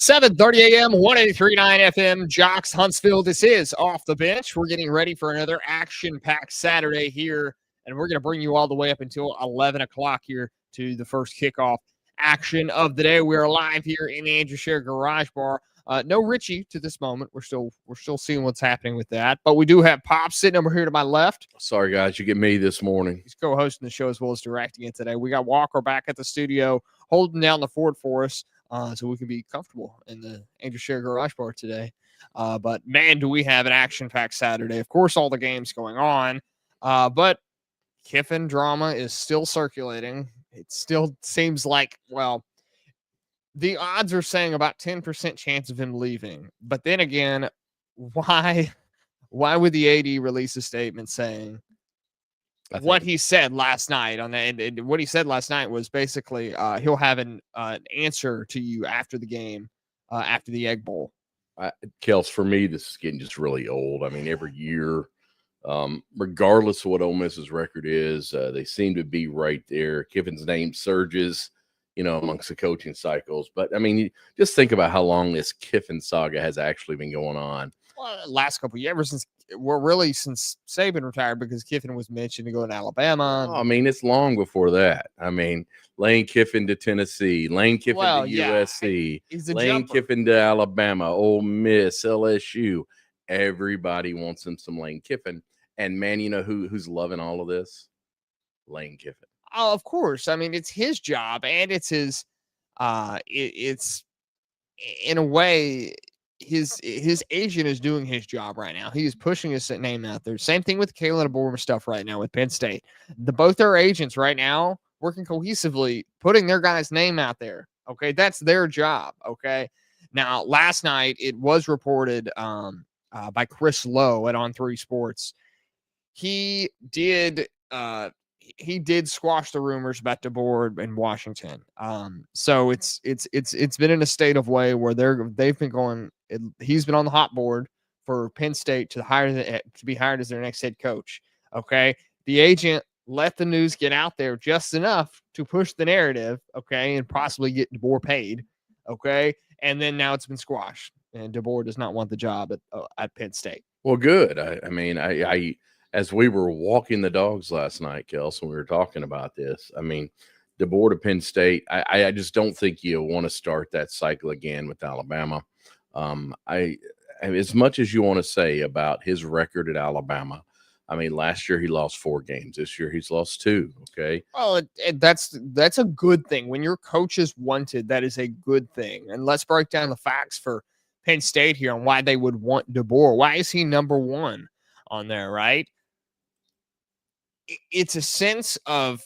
7:30 a.m., 183.9 FM, Jocks, Huntsville. This is Off the Bench. We're getting ready for another action-packed Saturday here, and we're going to bring you all the way up until 11 o'clock here to the first kickoff action of the day. We're live here in the Andrew Share Garage Bar. No Richie to this moment. We're still seeing what's happening with that, but we do have Pop sitting over here to my left. Sorry, guys, you get me this morning. He's co-hosting the show as well as directing it today. We got Walker back at the studio holding down the fort for us. So we can be comfortable in the Andrew Share Garage Bar today. But, man, do we have an action-packed Saturday. Of course, all the games going on. But Kiffin drama is still circulating. It still seems like, well, the odds are saying about 10% chance of him leaving. But then again, why would the AD release a statement saying what he said last night on that? And what he said last night was basically he'll have an answer to you after the game, after the Egg Bowl. Kels, for me, this is getting just really old. I mean, every year, regardless of what Ole Miss's record is, they seem to be right there. Kiffin's name surges, amongst the coaching cycles. But, I mean, just think about how long this Kiffin saga has actually been going on. Well, last couple of years, since Saban retired, because Kiffin was mentioned to go to Alabama. I mean, it's long before that. I mean, Lane Kiffin to Tennessee, Lane Kiffin to USC, Lane Kiffin to Alabama, Ole Miss, LSU. Everybody wants him some Lane Kiffin. And, man, you know who's loving all of this? Lane Kiffin. Oh, of course. I mean, it's his job, and it's his it's in a way his agent is doing his job right now. He is pushing his name out there. Same thing with Kalen DeBoer stuff right now with Penn State. Both their agents right now working cohesively, putting their guy's name out there. Okay, that's their job. Okay. Now, last night it was reported by Chris Lowe at On3 Sports. He did squash the rumors about DeBoer in Washington. So it's been in a state of way where they've been going. He's been on the hot board for Penn State to be hired as their next head coach. Okay, the agent let the news get out there just enough to push the narrative. Okay, and possibly get DeBoer paid. Okay, and then now it's been squashed, and DeBoer does not want the job at Penn State. Well, good. I mean, as we were walking the dogs last night, Kels, when we were talking about this, I mean, DeBoer to Penn State, I just don't think you want to start that cycle again with Alabama. As much as you want to say about his record at Alabama, I mean, last year he lost 4 games. This year he's lost 2. Okay. Well, that's a good thing. When your coach is wanted, that is a good thing. And let's break down the facts for Penn State here on why they would want DeBoer. Why is he number 1 on there, right? It's a sense of,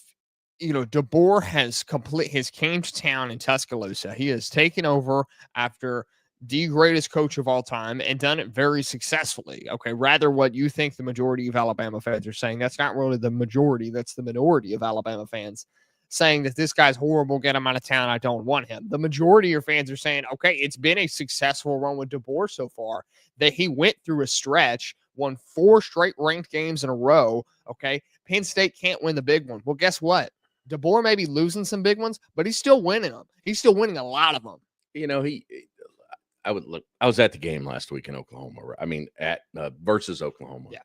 DeBoer came to town in Tuscaloosa. He has taken over after the greatest coach of all time and done it very successfully. Okay, rather what you think the majority of Alabama fans are saying. That's not really the majority. That's the minority of Alabama fans saying that this guy's horrible, get him out of town, I don't want him. The majority of your fans are saying, okay, it's been a successful run with DeBoer so far, that he went through a stretch, won 4 straight ranked games in a row. Okay, Penn State can't win the big one. Well, guess what? DeBoer may be losing some big ones, but he's still winning them. He's still winning a lot of them. I was at the game last week in Oklahoma. I mean, at versus Oklahoma. Yeah.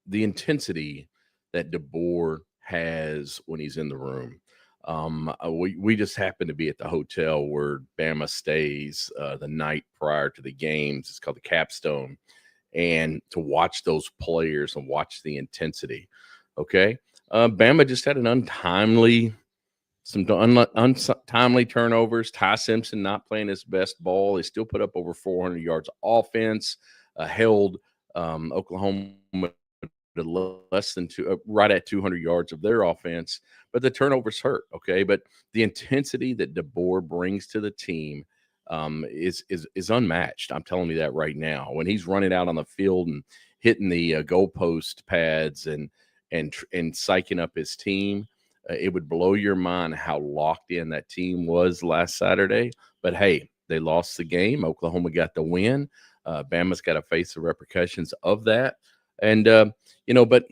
The intensity that DeBoer has when he's in the room. We just happened to be at the hotel where Bama stays the night prior to the games. It's called the Capstone. And to watch those players and watch the intensity. Okay. Bama just had an untimely turnovers. Ty Simpson not playing his best ball. They still put up over 400 yards of offense, held Oklahoma to less than right at 200 yards of their offense. But the turnovers hurt, okay? But the intensity that DeBoer brings to the team is unmatched. I'm telling you that right now. When he's running out on the field and hitting the goalpost pads and psyching up his team, it would blow your mind how locked in that team was last Saturday. But, hey, they lost the game. Oklahoma got the win. Bama's got to face the repercussions of that. And, but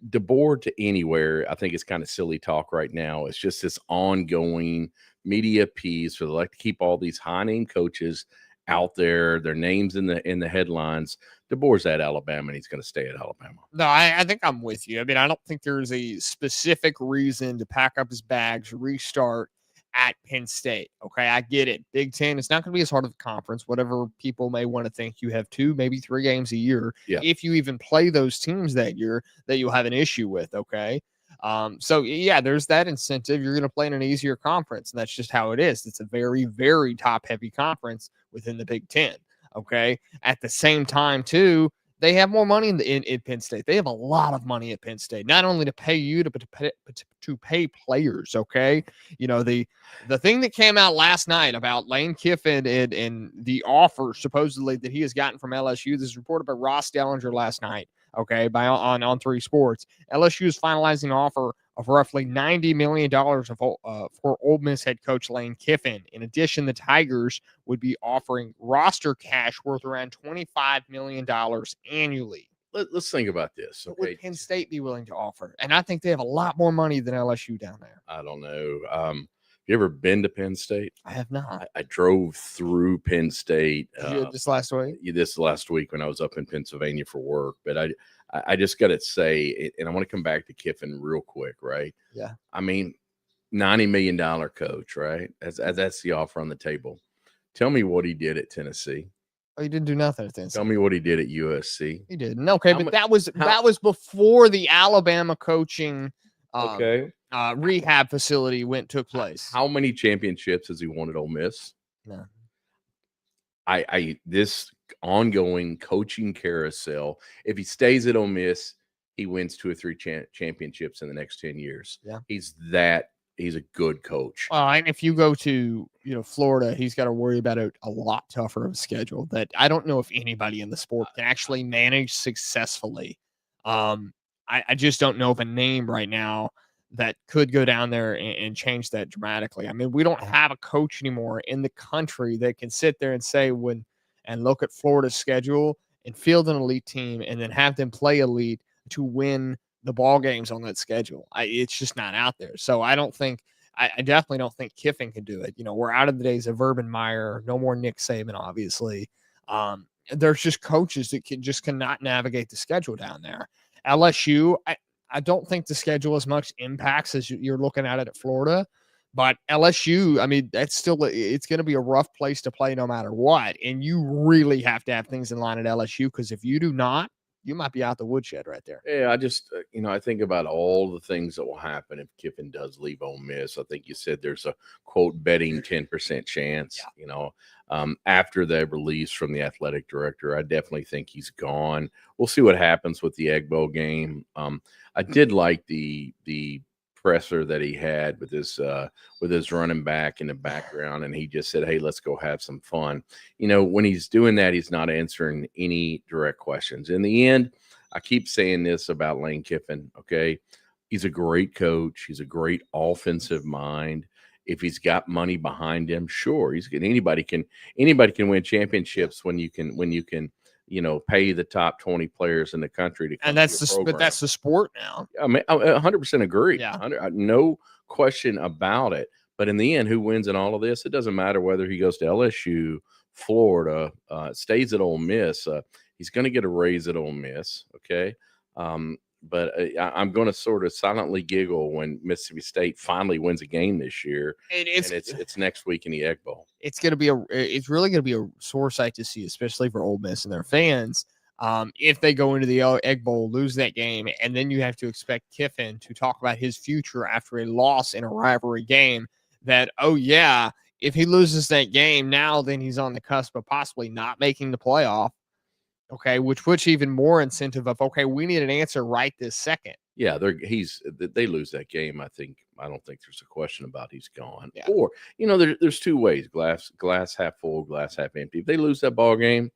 DeBoer to anywhere, I think it's kind of silly talk right now. It's just this ongoing media appease, so they like to keep all these high name coaches out there, their names in the headlines. DeBoer's at Alabama, and he's going to stay at Alabama. No, I think I'm with you. I mean, I don't think there's a specific reason to pack up his bags, restart at Penn State. Okay, I get it. Big Ten, it's not going to be as hard of a conference. Whatever people may want to think, you have 2, maybe 3 games a year. Yeah. If you even play those teams that year, that you'll have an issue with. Okay. So yeah, there's that incentive. You're going to play in an easier conference, and that's just how it is. It's a very, very top heavy conference within the Big Ten. Okay. At the same time, too, they have more money in Penn State. They have a lot of money at Penn State, not only to pay you, but to pay players. Okay. You know, the thing that came out last night about Lane Kiffin and the offer supposedly that he has gotten from LSU. This is reported by Ross Dellinger last night. Okay. On 3 Sports. LSU is finalizing an offer of roughly $90 million for Ole Miss head coach Lane Kiffin. In addition, the Tigers would be offering roster cash worth around $25 million annually. Let's think about this. What would Penn State be willing to offer? And I think they have a lot more money than LSU down there. I don't know. You ever been to Penn State? I have not. I drove through Penn State this last week. This last week when I was up in Pennsylvania for work. But I just got to say, and I want to come back to Kiffin real quick, right? Yeah. I mean, $90 million coach, right? That's the offer on the table. Tell me what he did at Tennessee. Oh, he didn't do nothing at Tennessee. Tell me what he did at USC. He didn't. Okay, but that was before the Alabama coaching rehab facility took place. How many championships has he won at Ole Miss? No. This ongoing coaching carousel, if he stays at Ole Miss, he wins 2 or 3 championships in the next 10 years. Yeah. He's a good coach. And if you go to, Florida, he's got to worry about a lot tougher of a schedule that I don't know if anybody in the sport can actually manage successfully. I just don't know of a name right now that could go down there and change that dramatically. I mean, we don't have a coach anymore in the country that can sit there and say and look at Florida's schedule and field an elite team and then have them play elite to win the ball games on that schedule. It's just not out there. So I definitely don't think Kiffin can do it. We're out of the days of Urban Meyer, no more Nick Saban, obviously. There's just coaches that cannot navigate the schedule down there. LSU, I don't think the schedule as much impacts as you're looking at it at Florida, but LSU, I mean, it's going to be a rough place to play no matter what. And you really have to have things in line at LSU, because if you do not, you might be out the woodshed right there. Yeah, I just, I think about all the things that will happen if Kiffin does leave Ole Miss. I think you said there's a, quote, betting 10% chance, after the release from the athletic director. I definitely think he's gone. We'll see what happens with the Egg Bowl game. I did like the presser that he had with his running back in the background, and he just said, hey, let's go have some fun. When he's doing that, he's not answering any direct questions. In the end, I keep saying this about Lane Kiffin, okay? He's a great coach. He's a great offensive mind. If he's got money behind him, sure, anybody can win championships when you can pay the top 20 players in the country to come. And that's the sport now. I mean, I 100% agree. Yeah. No question about it. But in the end, who wins in all of this? It doesn't matter whether he goes to LSU, Florida, stays at Ole Miss. He's going to get a raise at Ole Miss. Okay. But I'm going to sort of silently giggle when Mississippi State finally wins a game this year. And it's next week in the Egg Bowl. It's really going to be a sore sight to see, especially for Ole Miss and their fans. If they go into the Egg Bowl, lose that game, and then you have to expect Kiffin to talk about his future after a loss in a rivalry game. That, if he loses that game now, then he's on the cusp of possibly not making the playoff. Okay, which puts even more incentive of, we need an answer right this second. Yeah, they lose that game. I don't think there's a question about he's gone. Yeah. Or, there's 2 ways: glass half full, glass half empty. If they lose that ball game,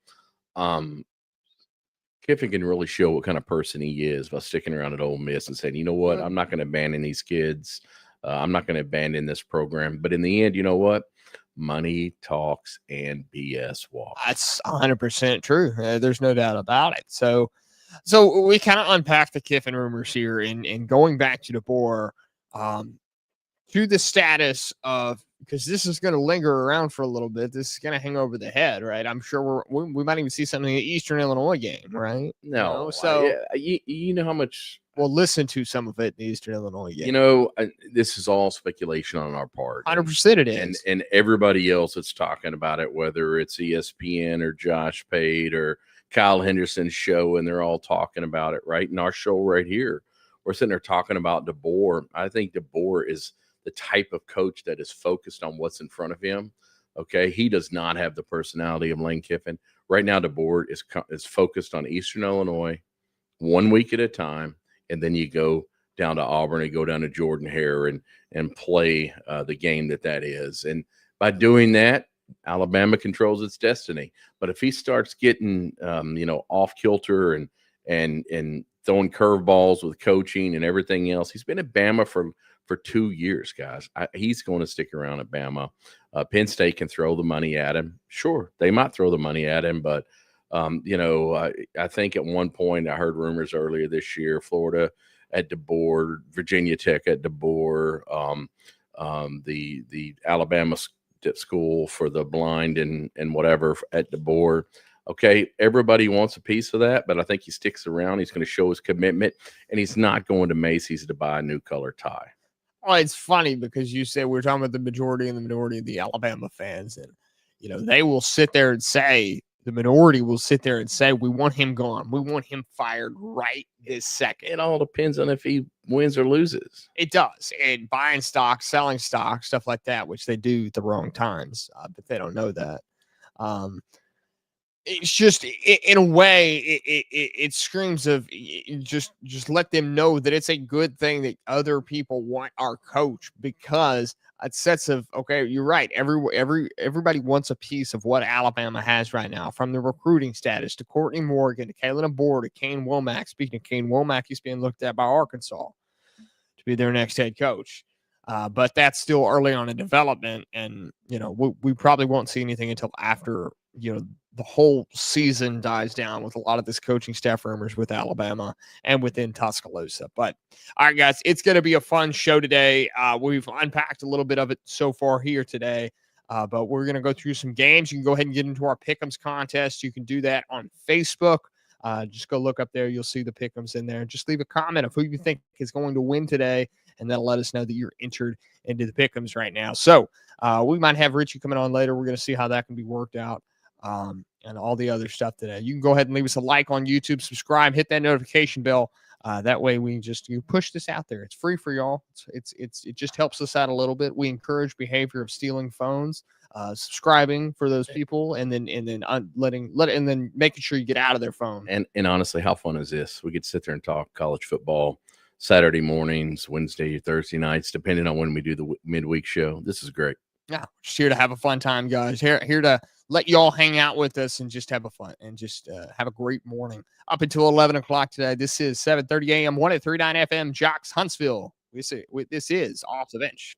Kiffin can really show what kind of person he is by sticking around at Ole Miss and saying, you know what, I'm not going to abandon these kids. I'm not going to abandon this program. But in the end, you know what? Money talks and BS walks. That's 100% true. There's no doubt about it. So we kind of unpacked the Kiffin rumors here, and going back to DeBoer, to the status of because this is going to linger around for a little bit. This is going to hang over the head, right? I'm sure we might even see something in the Eastern Illinois game, right? No, So you know how much. we'll listen to some of it in the Eastern Illinois game. This is all speculation on our part. 100% it is. And everybody else that's talking about it, whether it's ESPN or Josh Pate or Kyle Henderson's show, and they're all talking about it, right? In our show right here, we're sitting there talking about DeBoer. I think DeBoer is the type of coach that is focused on what's in front of him. Okay, he does not have the personality of Lane Kiffin. Right now, DeBoer is focused on Eastern Illinois, 1 week at a time, and then you go down to Auburn and go down to Jordan Hare and play the game that is. And by doing that, Alabama controls its destiny. But if he starts getting off kilter and throwing curveballs with coaching and everything else, he's been at Bama for 2 years, guys. He's going to stick around at Bama. Penn State can throw the money at him. Sure, they might throw the money at him, but I think at one point I heard rumors earlier this year, Florida at DeBoer, Virginia Tech at DeBoer, the Alabama school for the blind and whatever at DeBoer. Okay, everybody wants a piece of that, but I think he sticks around. He's going to show his commitment, and he's not going to Macy's to buy a new color tie. Well, it's funny because you said we're talking about the majority and the minority of the Alabama fans, and they will sit there and say, the minority will sit there and say, we want him gone. We want him fired right this second. It all depends on if he wins or loses. It does. And buying stock, selling stock, stuff like that, which they do at the wrong times, but they don't know that. It's just, in a way, it screams of just let them know that it's a good thing that other people want our coach, because it sets of, okay, you're right. Everybody wants a piece of what Alabama has right now, from the recruiting status to Courtney Morgan to Kalen DeBoer to Kane Womack. Speaking of Kane Womack, he's being looked at by Arkansas to be their next head coach. But that's still early on in development, and we probably won't see anything until after the whole season dies down with a lot of this coaching staff rumors with Alabama and within Tuscaloosa. But all right, guys, it's going to be a fun show today. We've unpacked a little bit of it so far here today, but we're going to go through some games. You can go ahead and get into our Pick'ems contest. You can do that on Facebook. Just go look up there. You'll see the Pick'ems in there. Just leave a comment of who you think is going to win today, and that'll let us know that you're entered into the Pick'ems right now. So we might have Richie coming on later. We're going to see how that can be worked out. And all the other stuff today. You can go ahead and leave us a like on YouTube, subscribe, hit that notification bell. That way you push this out there. It's free for y'all. It just helps us out a little bit. We encourage behavior of stealing phones, subscribing for those people, and then making sure you get out of their phone. And honestly, how fun is this? We could sit there and talk college football Saturday mornings, Wednesday, Thursday nights, depending on when we do the midweek show. This is great. Yeah, just here to have a fun time, guys. Here to let y'all hang out with us and just have a fun and just have a great morning up until 11 o'clock today. This is 7:30 a.m. 103.9 FM, Jocks, Huntsville. This is Off the Bench.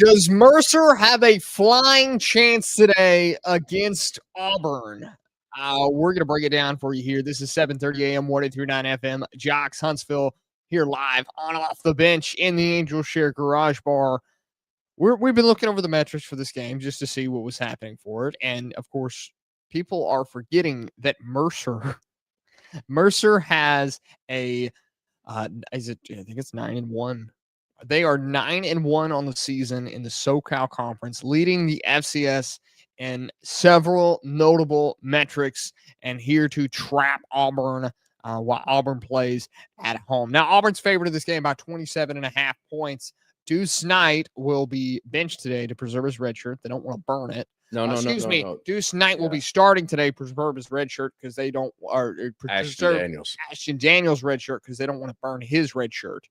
Does Mercer have a flying chance today against Auburn? We're going to break it down for you here. This is 7:30 a.m. 103.9 FM. Jocks Huntsville here live on Off the Bench in the Angel Share Garage Bar. We've been looking over the metrics for this game just to see what was happening for it. And, of course, people are forgetting that Mercer has a I think it's 9-1. They are 9-1 on the season in the SoCal Conference, leading the FCS in several notable metrics, and here to trap Auburn while Auburn plays at home. Now, Auburn's favored in this game by 27.5 points. Deuce Knight will be benched today to preserve his red shirt. They don't want to burn it. No. Deuce Knight will be starting today, preserve his red shirt because they don't, or Ashton Daniels' red shirt because they don't want to burn his red shirt.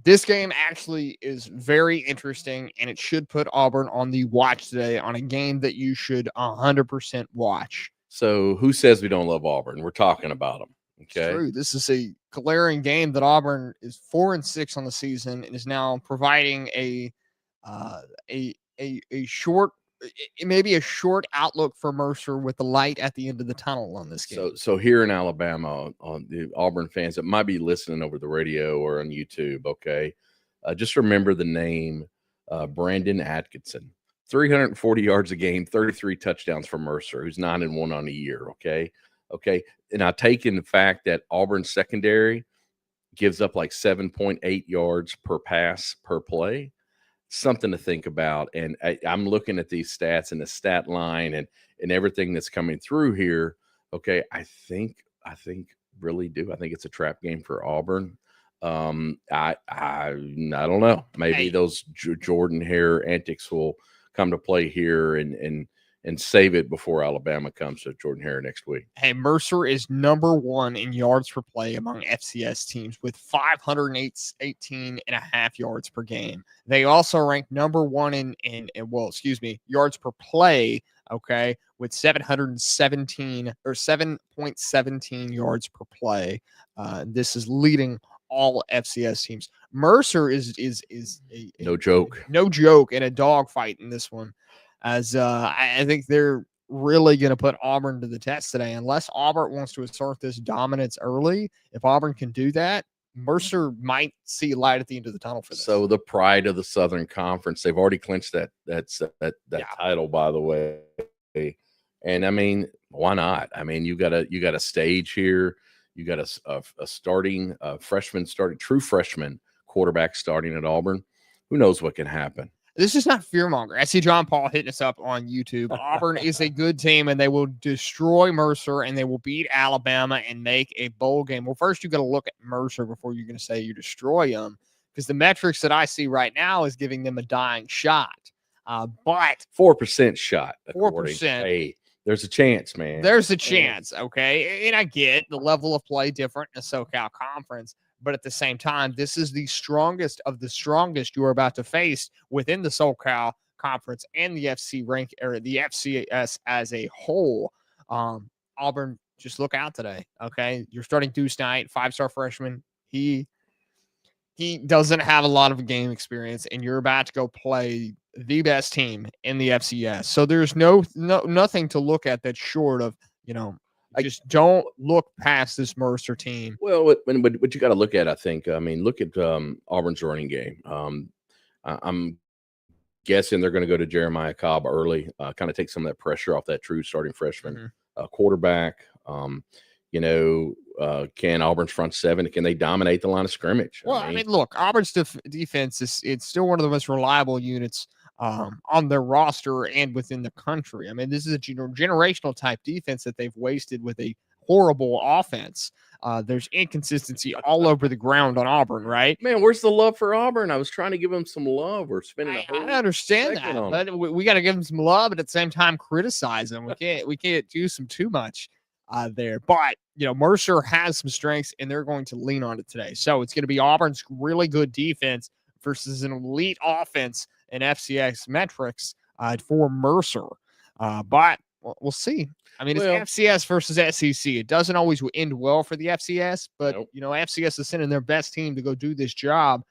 This game actually is very interesting, and it should put Auburn on the watch today on a game that you should 100% watch. So who says we don't love Auburn? We're talking about them. Okay. It's true. This is a glaring game that Auburn is 4-6 on the season and is now providing a short, maybe a short outlook for Mercer with the light at the end of the tunnel on this game. So here in Alabama, on the Auburn fans that might be listening over the radio or on YouTube, okay, just remember the name Brandon Atkinson. 340 yards a game, 33 touchdowns for Mercer, who's 9-1 on the year. Okay. And I take in the fact that Auburn's secondary gives up like 7.8 yards per pass per play. Something to think about. And I'm looking at these stats and the stat line and everything that's coming through here. Okay. I think really do. I think it's a trap game for Auburn. I don't know. Maybe those Jordan Hare antics will come to play here and save it before Alabama comes to Jordan Hare next week. Hey, Mercer is number 1 in yards per play among FCS teams with 518.5 yards per game. They also rank number 1 in yards per play, okay, with 7.17 yards per play. This is leading all FCS teams. Mercer is no joke in a dogfight in this one. As I think they're really going to put Auburn to the test today. Unless Auburn wants to assert this dominance early, if Auburn can do that, Mercer might see light at the end of the tunnel for this. So the pride of the Southern Conference, they've already clinched that title, by the way. And I mean, why not? I mean, you got a stage here. You got a starting true freshman quarterback starting at Auburn. Who knows what can happen? This is not fearmonger. I see John Paul hitting us up on YouTube. Auburn is a good team, and they will destroy Mercer, and they will beat Alabama and make a bowl game. Well, first you got to look at Mercer before you're going to say you destroy them, because the metrics that I see right now is giving them a dying shot. But 4% shot. 4%. Hey, there's a chance, man. There's a chance, okay? And I get the level of play different in the SoCal Conference. But at the same time, this is the strongest of the strongest you are about to face within the SoCal Conference and the FCS as a whole. Auburn, just look out today, okay? You're starting Deuce Knight, 5-star freshman. He doesn't have a lot of game experience, and you're about to go play the best team in the FCS. So there's nothing to look at that's short of, just don't look past this Mercer team. Well, what you got to look at, I think, look at Auburn's running game. I'm guessing they're going to go to Jeremiah Cobb early, kind of take some of that pressure off that true starting freshman quarterback. Can Auburn's front seven, can they dominate the line of scrimmage? Well, look, Auburn's defense it's still one of the most reliable units on their roster and within the country. I mean, this is a generational type defense that they've wasted with a horrible offense. There's inconsistency all over the ground on Auburn, right? Man, where's the love for Auburn? I was trying to give them some love. We're spending a whole I understand that, but we got to give them some love, but at the same time criticize them. We can't do some too much there. But Mercer has some strengths, and they're going to lean on it today. So it's going to be Auburn's really good defense versus an elite offense in FCS metrics for Mercer. But we'll see. I mean, it's FCS versus SEC. It doesn't always end well for the FCS, but FCS is sending their best team to go do this job.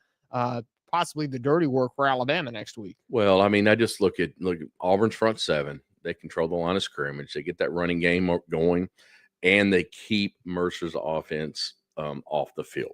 possibly the dirty work for Alabama next week. Well, I mean, I just look at Auburn's front seven. They control the line of scrimmage. They get that running game going, and they keep Mercer's offense off the field.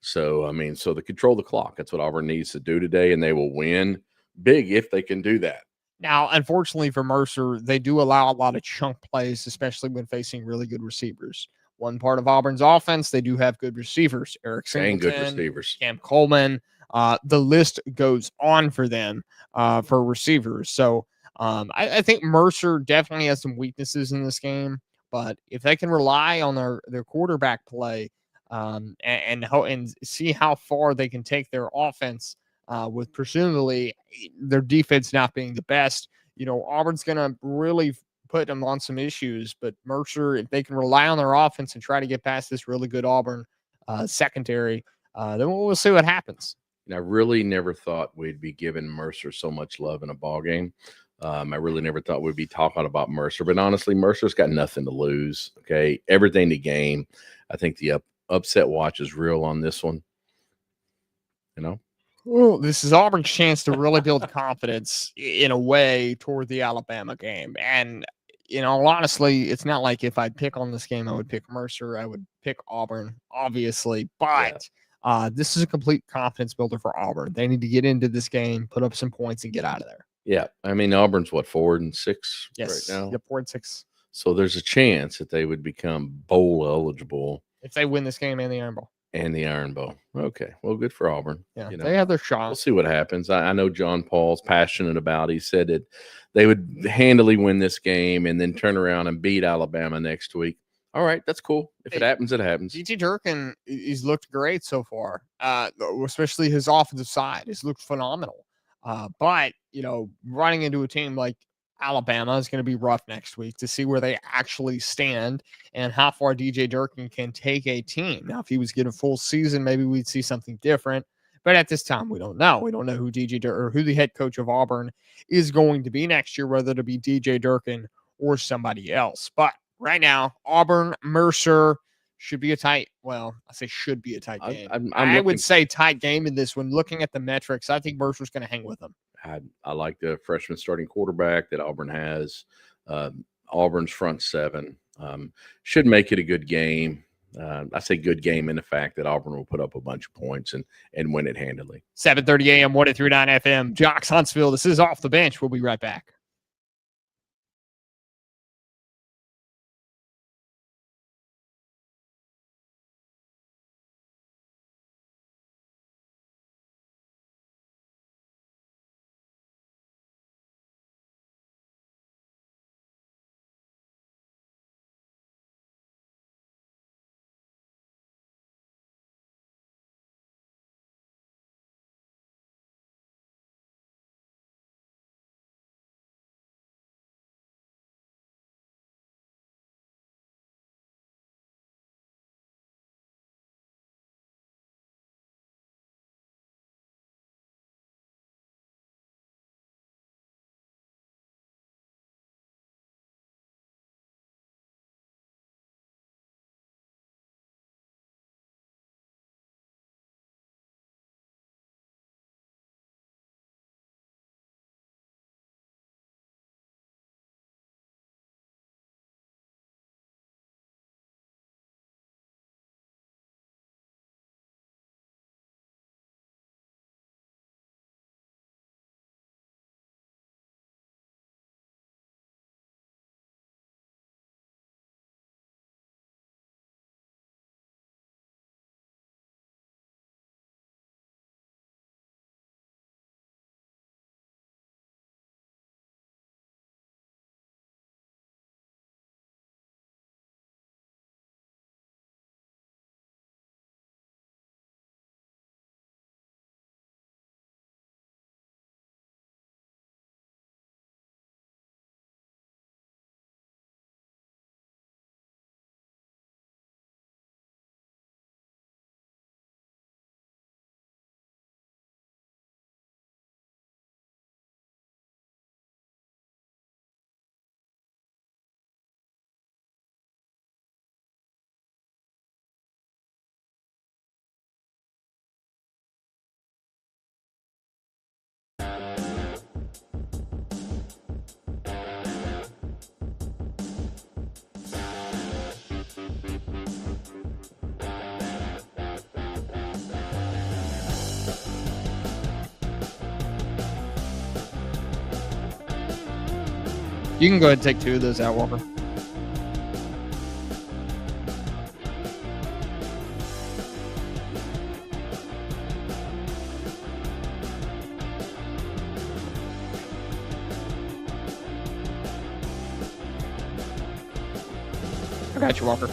So, I mean, so they control the clock. That's what Auburn needs to do today, and they will win big if they can do that. Now, unfortunately for Mercer, they do allow a lot of chunk plays, especially when facing really good receivers. One part of Auburn's offense, they do have good receivers. Eric And good Singleton, receivers. Cam Coleman. The list goes on for them for receivers. So I think Mercer definitely has some weaknesses in this game. But if they can rely on their quarterback play and see how far they can take their offense with presumably their defense not being the best, Auburn's going to really put them on some issues. But Mercer, if they can rely on their offense and try to get past this really good Auburn secondary, then we'll see what happens. And I really never thought we'd be giving Mercer so much love in a ball game. I really never thought we'd be talking about Mercer, but honestly, Mercer's got nothing to lose. Okay, everything to gain. I think the upset watch is real on this one. Well, this is Auburn's chance to really build confidence in a way toward the Alabama game. And, honestly, it's not like if I'd pick on this game, I would pick Mercer. I would pick Auburn, obviously. But this is a complete confidence builder for Auburn. They need to get into this game, put up some points, and get out of there. Yeah. I mean, Auburn's 4-6 yes. right now? Yep, 4-6. So there's a chance that they would become bowl eligible. If they win this game and the Iron Bowl. And the Iron Bowl. Okay. Well, good for Auburn. Yeah, they have their shot. We'll see what happens. I know John Paul's passionate about it. He said that they would handily win this game and then turn around and beat Alabama next week. All right, that's cool. If it happens, it happens. DJ Durkin, he's looked great so far, especially his offensive side. He's looked phenomenal. But, running into a team like Alabama is going to be rough next week to see where they actually stand and how far DJ Durkin can take a team. Now, if he was getting a full season, maybe we'd see something different. But at this time, we don't know. We don't know who who the head coach of Auburn is going to be next year, whether it be DJ Durkin or somebody else. But right now, Auburn, Mercer should be a tight. Well, I say should be a tight game. I would say tight game in this one. Looking at the metrics, I think Mercer's going to hang with them. I like the freshman starting quarterback that Auburn has. Auburn's front seven should make it a good game. I say good game in the fact that Auburn will put up a bunch of points and win it handily. 7:30 a.m. 103.9 FM. Jocks Huntsville. This is Off the Bench. We'll be right back. You can go ahead and take 2 of those out, Walker. I got you, Walker.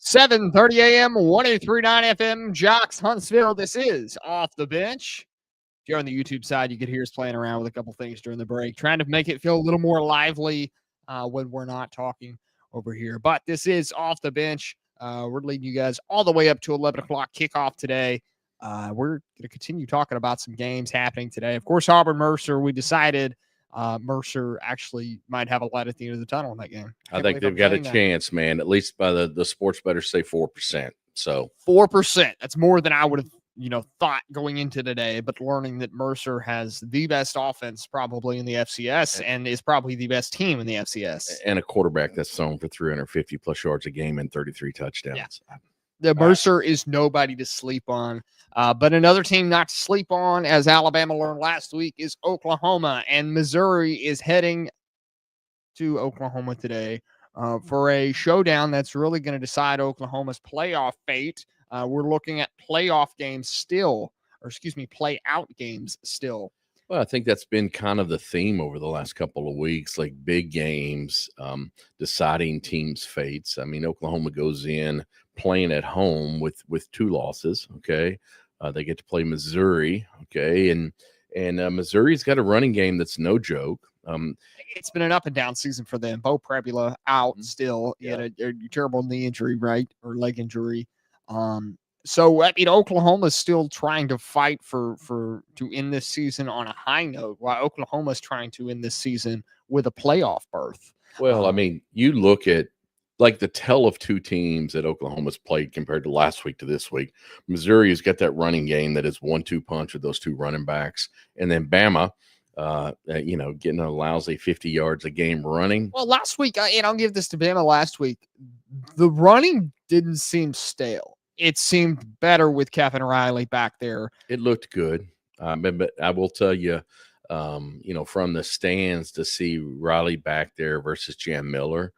$7:30 a.m. 103.9 FM, Jocks, Huntsville. This is Off the Bench. If you're on the YouTube side, you could hear us playing around with a couple things during the break, trying to make it feel a little more lively when we're not talking over here. But this is Off the Bench. We're leading you guys all the way up to 11 o'clock kickoff today. We're going to continue talking about some games happening today. Of course, Auburn-Mercer, we decided Mercer actually might have a light at the end of the tunnel in that game. I think they've got a chance, man, at least by the sports bettors say 4%. So 4%. That's more than I would have thought going into today, but learning that Mercer has the best offense probably in the FCS and is probably the best team in the FCS. And a quarterback that's thrown for 350 plus yards a game and 33 touchdowns. Yeah. The Mercer is nobody to sleep on. But another team not to sleep on, as Alabama learned last week, is Oklahoma. And Missouri is heading to Oklahoma today for a showdown that's really going to decide Oklahoma's playoff fate. We're looking at playoff games still, or excuse me, play-out games still. Well, I think that's been kind of the theme over the last couple of weeks, like big games, deciding teams' fates. I mean, Oklahoma goes in playing at home with 2 losses, okay? They get to play Missouri, okay? And Missouri's got a running game that's no joke. It's been an up-and-down season for them. Bo Prebula out still. He had a terrible knee injury, right, or leg injury. So, I mean, Oklahoma's still trying to fight to end this season on a high note, while Oklahoma's trying to end this season with a playoff berth. Well, I mean, you look at like the tell of 2 teams that Oklahoma's played compared to last week to this week. Missouri has got that running game that is 1-2 punch with those 2 running backs, and then Bama, getting a lousy 50 yards a game running. Well, last week, and I'll give this to Bama last week, the running didn't seem stale. it seemed better with Kevin Riley back there. It looked good. But I will tell you, from the stands to see Riley back there versus Jam Miller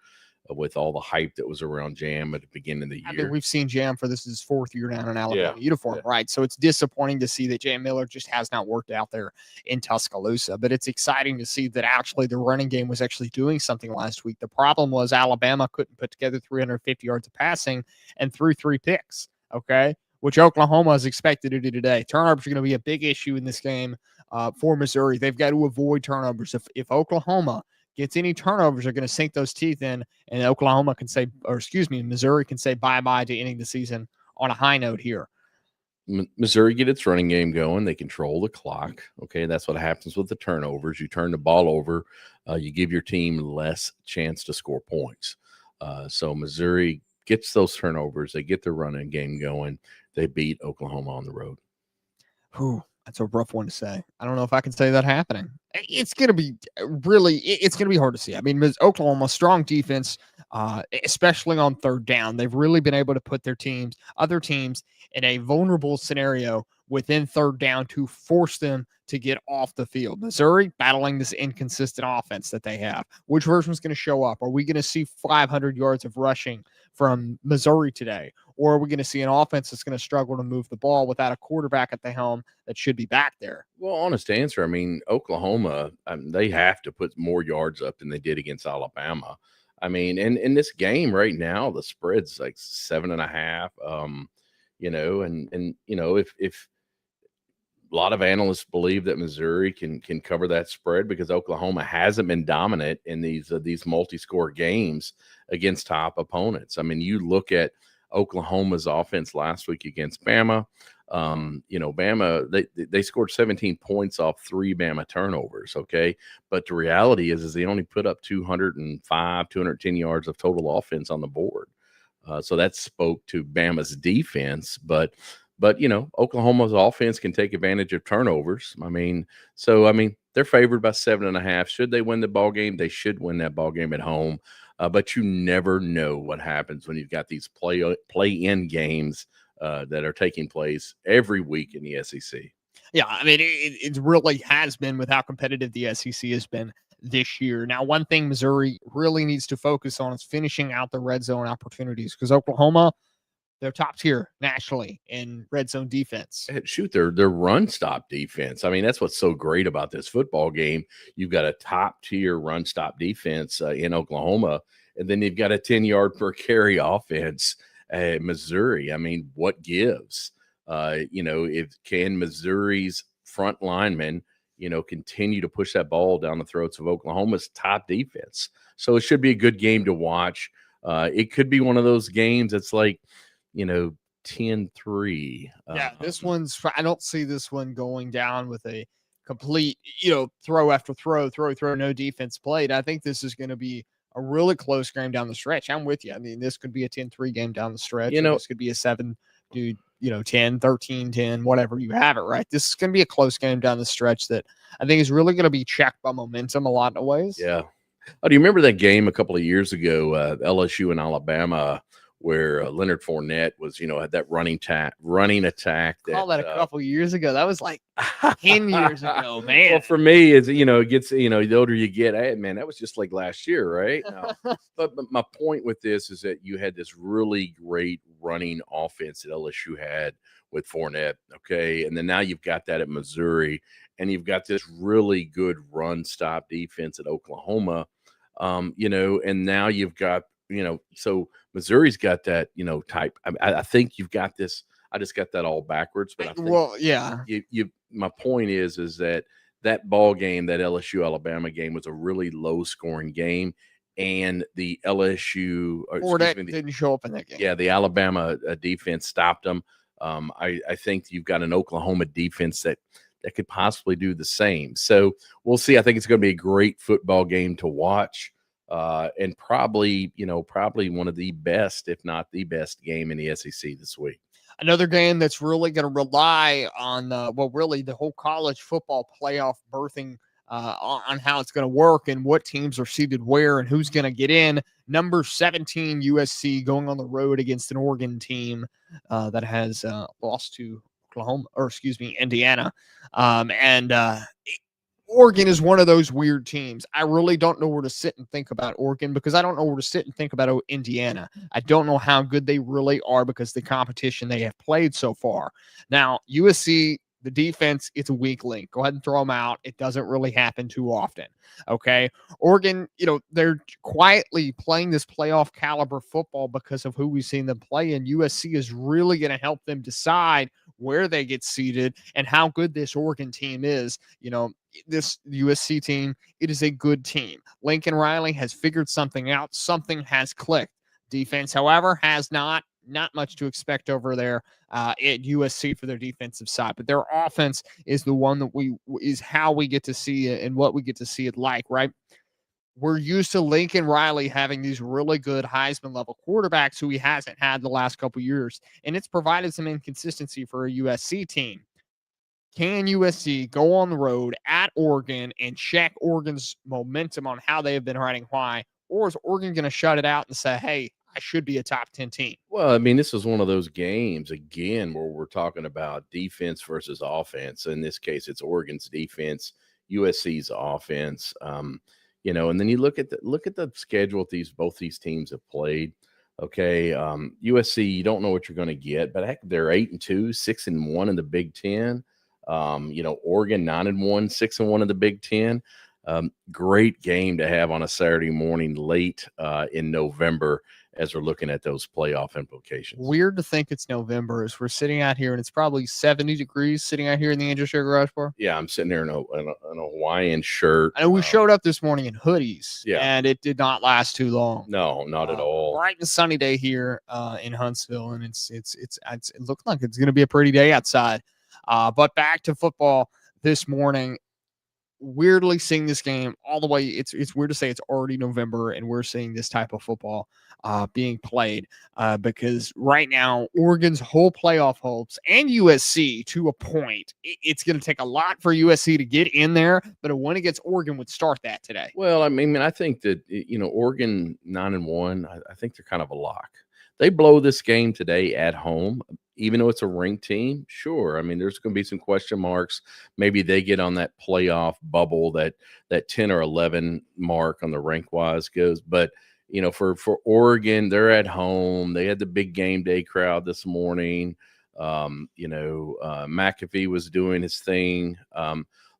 with all the hype that was around Jam at the beginning of the year. I mean, we've seen Jam for this is his 4th year down in Alabama Yeah, uniform, yeah. right? So it's disappointing to see that Jam Miller just has not worked out there in Tuscaloosa. But it's exciting to see that actually the running game was actually doing something last week. The problem was Alabama couldn't put together 350 yards of passing and threw 3 picks, okay? Which Oklahoma is expected to do today. Turnovers are going to be a big issue in this game for Missouri. They've got to avoid turnovers. If Oklahoma gets any turnovers, they're going to sink those teeth in, and Oklahoma can say, or excuse me, Missouri can say bye-bye to ending the season on a high note here. Missouri get its running game going. They control the clock. Okay, that's what happens with the turnovers. You turn the ball over, you give your team less chance to score points. So Missouri gets those turnovers. They get their running game going. They beat Oklahoma on the road. Whew, that's a rough one to say. I don't know if I can say that happening. It's going to be it's going to be hard to see. I mean, Oklahoma, strong defense, especially on 3rd down. They've really been able to put other teams in a vulnerable scenario within 3rd down to force them to get off the field. Missouri battling this inconsistent offense that they have. Which version is going to show up? Are we going to see 500 yards of rushing from Missouri today? Or are we going to see an offense that's going to struggle to move the ball without a quarterback at the helm that should be back there? Well, honest answer, I mean, Oklahoma, they have to put more yards up than they did against Alabama. I mean, and in this game right now, the spread's like 7.5. If a lot of analysts believe that Missouri can cover that spread because Oklahoma hasn't been dominant in these multi-score games against top opponents. I mean, you look at Oklahoma's offense last week against Bama. Bama, they scored 17 points off 3 Bama turnovers. Okay. But the reality is they only put up 210 yards of total offense on the board. So that spoke to Bama's defense, but Oklahoma's offense can take advantage of turnovers. They're favored by 7.5. Should they win the ball game? They should win that ball game at home. But you never know what happens when you've got these play-in games that are taking place every week in the SEC. Yeah, I mean, it really has been with how competitive the SEC has been this year. Now, one thing Missouri really needs to focus on is finishing out the red zone opportunities because Oklahoma, they're top tier nationally in red zone defense. Shoot, their run stop defense. I mean, that's what's so great about this football game. You've got a top tier run stop defense in Oklahoma, and then you've got a 10-yard per carry offense at Missouri. I mean, what gives? Can Missouri's front linemen, continue to push that ball down the throats of Oklahoma's top defense? So it should be a good game to watch. It could be one of those games that's like, 10-3. Yeah, this one's – I don't see this one going down with a complete, throw after throw, no defense played. I think this is going to be a really close game down the stretch. I'm with you. I mean, this could be a 10-3 game down the stretch. This could be a 7, 10, 13-10, whatever you have it, right? This is going to be a close game down the stretch that I think is really going to be checked by momentum a lot of ways. Yeah. Oh, do you remember that game a couple of years ago, LSU and Alabama, where Leonard Fournette was, had that running attack. Call that a couple years ago. That was like 10 years ago, man. Well, for me, it gets, the older you get, hey, man, that was just like last year, right? No. but my point with this is that you had this really great running offense that LSU had with Fournette, okay? And then now you've got that at Missouri, and you've got this really good run-stop defense at Oklahoma, and now you've got, so Missouri's got that, type. I think you've got this. I just got that all backwards, but I think, yeah. My point is that ball game, that LSU Alabama game, was a really low scoring game, and the LSU didn't show up in that game. Yeah, the Alabama defense stopped them. I think you've got an Oklahoma defense that could possibly do the same. So we'll see. I think it's going to be a great football game to watch. And probably one of the best, if not the best game in the SEC this week. Another game that's really going to rely on, really the whole college football playoff berthing on how it's going to work and what teams are seated where and who's going to get in. Number 17 USC going on the road against an Oregon team that has lost to Indiana. And Oregon is one of those weird teams. I really don't know where to sit and think about Oregon because I don't know where to sit and think about Indiana. I don't know how good they really are because the competition they have played so far. Now, USC, the defense, it's a weak link. Go ahead and throw them out. It doesn't really happen too often. Okay. Oregon, they're quietly playing this playoff caliber football because of who we've seen them play. And USC is really going to help them decide where they get seated and how good this Oregon team is. This USC team, it is a good team. Lincoln Riley has figured something out. Something has clicked. Defense, however, has not much to expect over there at USC for their defensive side. But their offense is the one that is how we get to see it and what we get to see it like, right? We're used to Lincoln Riley having these really good Heisman level quarterbacks who he hasn't had the last couple years. And it's provided some inconsistency for a USC team. Can USC go on the road at Oregon and check Oregon's momentum on how they have been riding high? Or is Oregon going to shut it out and say, hey, I should be a top 10 team? Well, I mean, this is one of those games, again, where we're talking about defense versus offense. In this case, it's Oregon's defense, USC's offense. And then you look at the schedule both these teams have played. Okay, USC, you don't know what you're going to get, but heck, they're 8-2, 6-1 in the Big Ten. Oregon 9-1, 6-1 in the Big Ten. Great game to have on a Saturday morning late in November as we're looking at those playoff implications. Weird to think it's November as we're sitting out here and it's probably 70 degrees sitting out here in the Industry Garage Bar. Yeah, I'm sitting there in a Hawaiian shirt. I know we showed up this morning in hoodies, yeah, and it did not last too long. No, not at all. Bright and sunny day here in Huntsville, and it looks like it's going to be a pretty day outside. But back to football this morning. Weirdly seeing this game all the way. It's weird to say it's already November and we're seeing this type of football being played because right now Oregon's whole playoff hopes and USC to a point, it's going to take a lot for USC to get in there, but a win against Oregon would start that today. Well, I mean, I think that, Oregon 9-1, I think they're kind of a lock. They blow this game today at home, even though it's a ranked team. Sure. I mean, there's going to be some question marks. Maybe they get on that playoff bubble, that 10 or 11 mark on the rank wise goes. But, for Oregon, they're at home. They had the big game day crowd this morning. McAfee was doing his thing.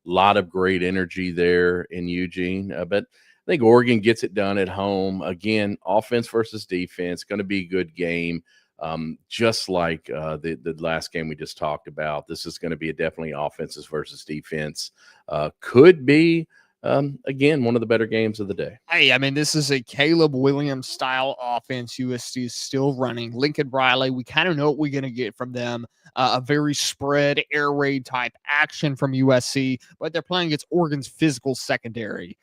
Lot of great energy there in Eugene. But I think Oregon gets it done at home. Again, offense versus defense, going to be a good game. Just like the last game we just talked about, this is going to be definitely offenses versus defense. Could be, again, one of the better games of the day. Hey, I mean, this is a Caleb Williams style offense. USC is still running. Lincoln Riley, we kind of know what we're going to get from them. A very spread, air raid type action from USC, but they're playing against Oregon's physical secondary.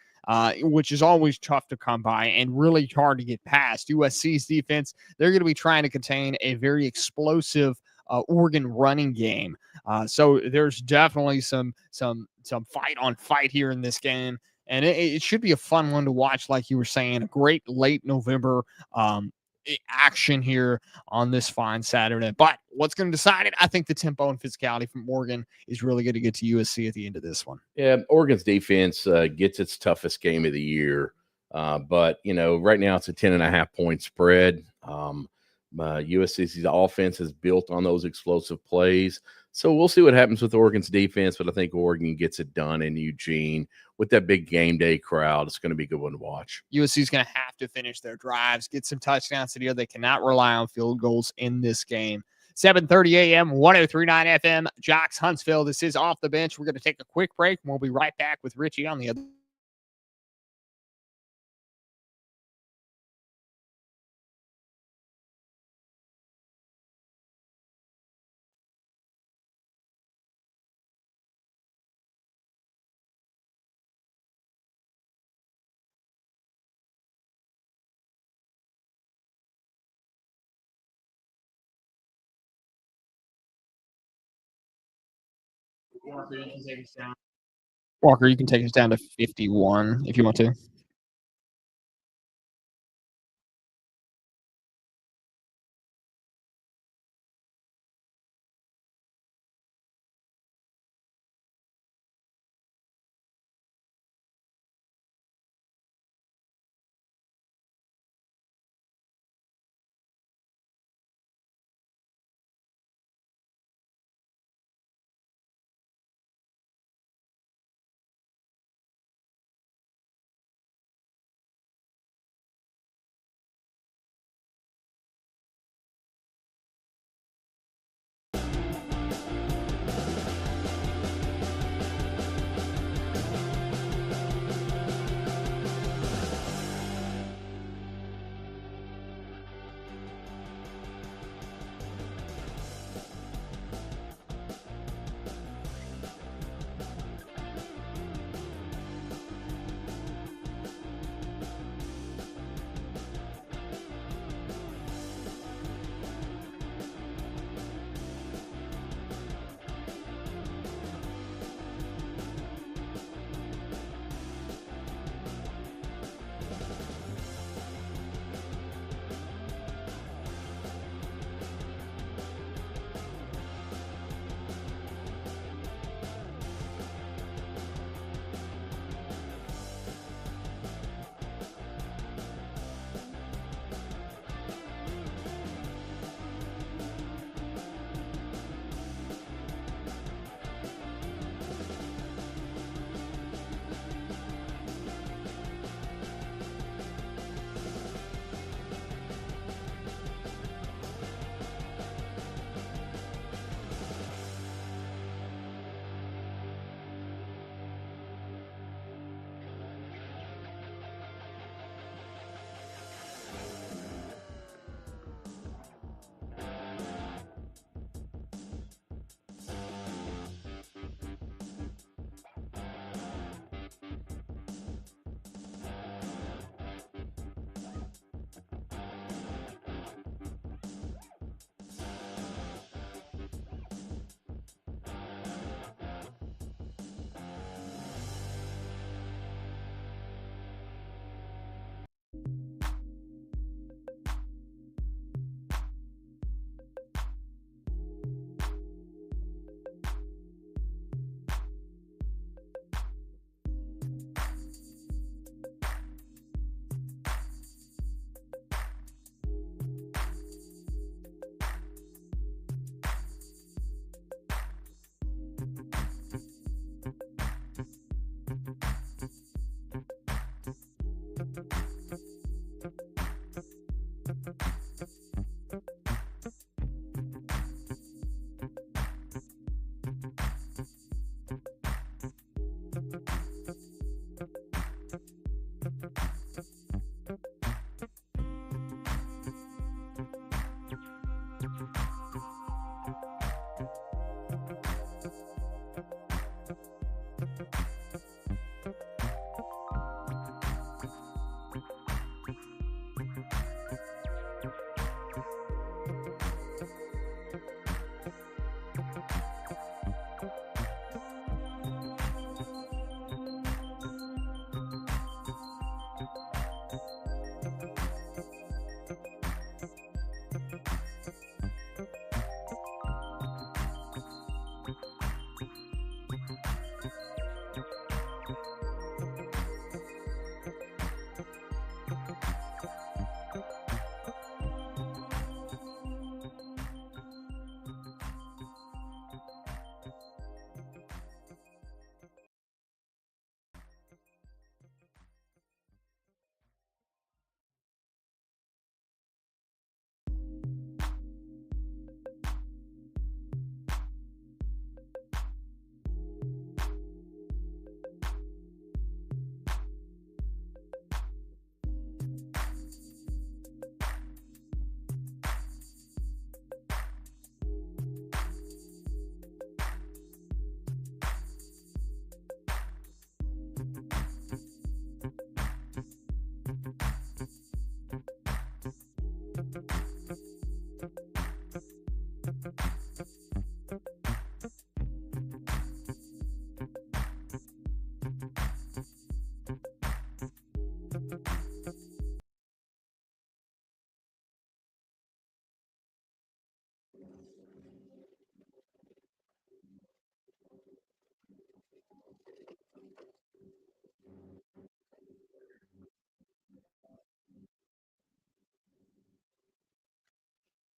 Which is always tough to come by and really hard to get past. USC's defense, they're going to be trying to contain a very explosive Oregon running game. So there's definitely some fight on fight here in this game. And it should be a fun one to watch, like you were saying, a great late November action here on this fine Saturday. But what's going to decide it? I think the tempo and physicality from Oregon is really going to get to USC at the end of this one. Yeah, Oregon's defense gets its toughest game of the year. But, right now it's a 10.5 point spread. USC's offense is built on those explosive plays. So we'll see what happens with Oregon's defense, but I think Oregon gets it done in Eugene with that big game day crowd. It's going to be a good one to watch. USC is going to have to finish their drives, get some touchdowns today. They cannot rely on field goals in this game. 7:30 a.m., 103.9 FM, Jocks Huntsville. This is Off the Bench. We're going to take a quick break, and we'll be right back with Richie on the other. Walker, you can take us down to 51 if you want to.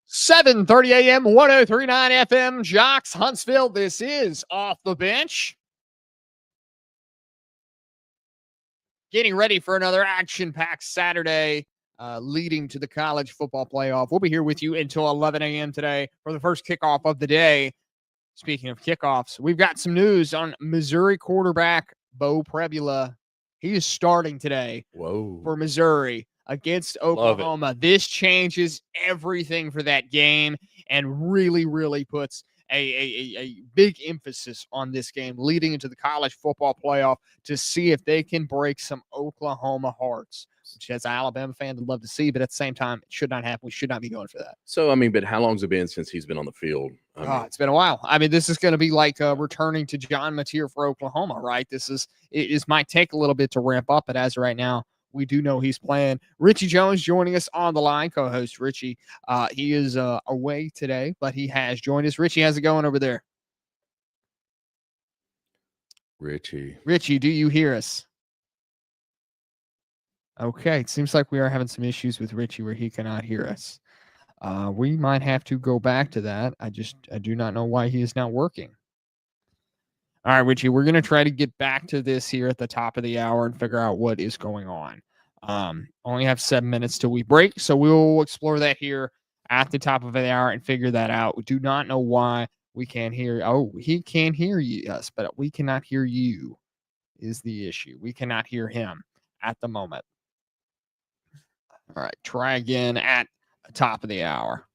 7:30 a.m. 1039 FM Jocks Huntsville. This is Off the Bench. Getting ready for another action-packed Saturday, leading to the college football playoff. We'll be here with you until 11 a.m. today for the first kickoff of the day. Speaking of kickoffs, we've got some news on Missouri quarterback Bo Prebula. He is starting today for Missouri against Oklahoma. This changes everything for that game and really, really puts a big emphasis on this game leading into the college football playoff to see if they can break some Oklahoma hearts, which as an Alabama fan would love to see, but at the same time, it should not happen. We should not be going for that. So, I mean, but how long's it been since he's been on the field? It's been a while. I mean, this is going to be like returning to John Mateer for Oklahoma, right? It might take a little bit to ramp up, but as of right now, we do know he's playing. Richie Jones joining us on the line, co-host Richie. He is away today, but he has joined us. Richie, how's it going over there? Richie, do you hear us? Okay, it seems like we are having some issues with Richie where he cannot hear us. We might have to go back to that. I do not know why he is not working. All right, Richie, we're going to try to get back to this here at the top of the hour and figure out what is going on. Only have 7 minutes till we break, so we'll explore that here at the top of the hour and figure that out. We do not know why we can't hear. Oh, he can hear us, but we cannot hear you is the issue. We cannot hear him at the moment. All right, try again at the top of the hour.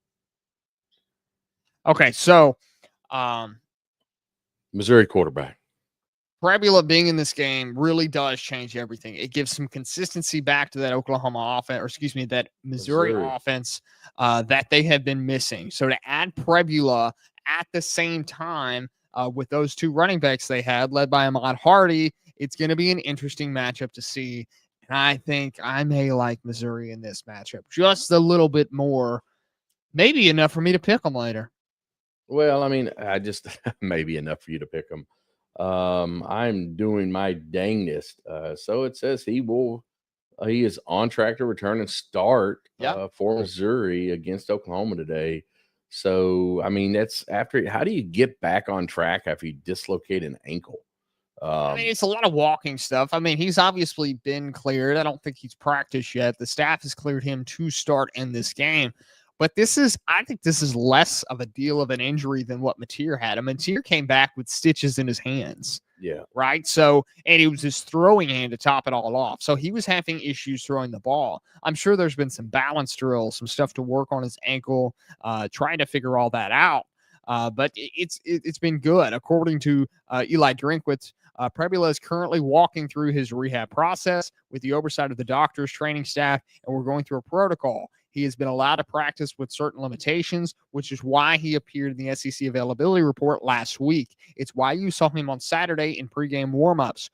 Okay, so Missouri quarterback. Prebula being in this game really does change everything. It gives some consistency back to that Oklahoma offense, or excuse me, that Missouri offense that they have been missing. So to add Prebula at the same time with those two running backs they had, led by Ahmad Hardy, it's going to be an interesting matchup to see. And I think I may like Missouri in this matchup just a little bit more, maybe enough for me to pick them later. Well, I mean, I just maybe enough for you to pick them. I'm doing my dangest. So it says he is on track to return and start for Missouri against Oklahoma today. So, I mean, that's after. How do you get back on track after you dislocate an ankle? I mean, it's a lot of walking stuff. I mean, he's obviously been cleared. I don't think he's practiced yet. The staff has cleared him to start in this game. But I think this is less of a deal of an injury than what Mateer had. I mean, Mateer came back with stitches in his hands. Yeah. Right. So, and it was his throwing hand to top it all off. So he was having issues throwing the ball. I'm sure there's been some balance drills, some stuff to work on his ankle, trying to figure all that out. But it's been good. According to Eli Drinkwitz, Prebula is currently walking through his rehab process with the oversight of the doctors, training staff, and we're going through a protocol. He has been allowed to practice with certain limitations, which is why he appeared in the SEC availability report last week. It's why you saw him on Saturday in pregame warmups.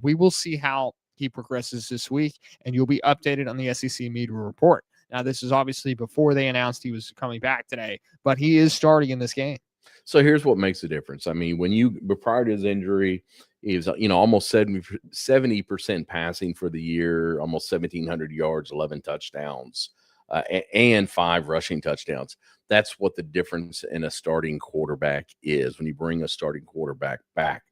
We will see how he progresses this week, and you'll be updated on the SEC media report. Now, this is obviously before they announced he was coming back today, but he is starting in this game. So here's what makes the difference. I mean, prior to his injury, he was, almost 70% passing for the year, almost 1,700 yards, 11 touchdowns. And 5 rushing touchdowns. That's what the difference in a starting quarterback is when you bring a starting quarterback back.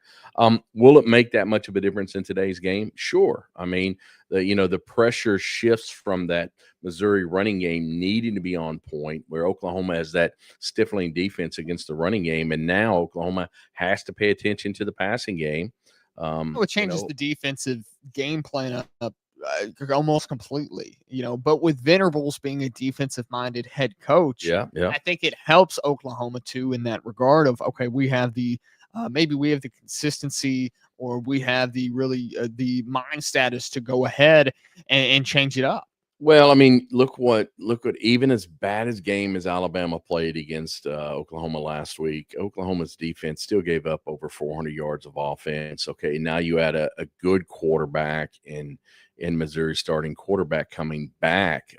Will it make that much of a difference in today's game? Sure. I mean, the pressure shifts from that Missouri running game needing to be on point, where Oklahoma has that stifling defense against the running game, and now Oklahoma has to pay attention to the passing game. It changes the defensive game plan up almost completely, but with Venables being a defensive-minded head coach, I think it helps Oklahoma too in that regard of, okay, we have the maybe we have the consistency, or we have the the mind status to go ahead and change it up. Well, I mean, look what even as bad as game as Alabama played against Oklahoma last week, Oklahoma's defense still gave up over 400 yards of offense. Okay, now you add a good quarterback in Missouri, starting quarterback coming back.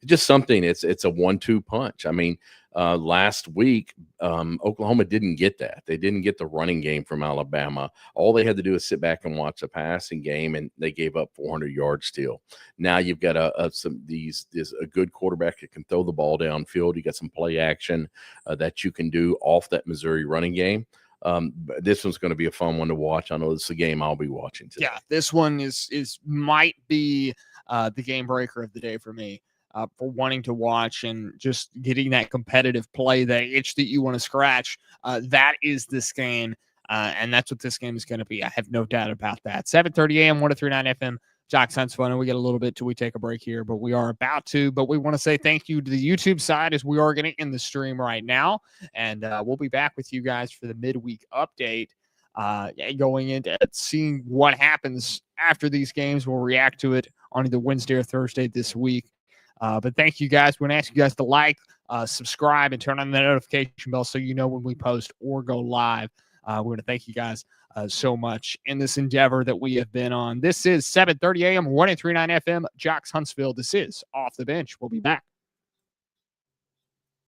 Just something. It's a 1-2 punch. I mean, Last week, Oklahoma didn't get that. They didn't get the running game from Alabama. All they had to do is sit back and watch a passing game, and they gave up 400 yards still. Now you've got a good quarterback that can throw the ball downfield. You got some play action that you can do off that Missouri running game. This one's going to be a fun one to watch. I know this is a game I'll be watching today. Yeah, this one might be the game breaker of the day for me. For wanting to watch and just getting that competitive play, that itch that you want to scratch. That is this game, and that's what this game is going to be. I have no doubt about that. 7:30 a.m., 103.9 FM, Jocks Hunts Fun. We get a little bit till we take a break here, but we are about to. But we want to say thank you to the YouTube side as we are getting in the stream right now, and we'll be back with you guys for the midweek update. Going into seeing what happens after these games. We'll react to it on either Wednesday or Thursday this week. But thank you guys. We're going to ask you guys to like, subscribe, and turn on the notification bell so you know when we post or go live. We're going to thank you guys so much in this endeavor that we have been on. This is 7:30 a.m., 103.9 FM, Jocks Huntsville. This is Off the Bench. We'll be back.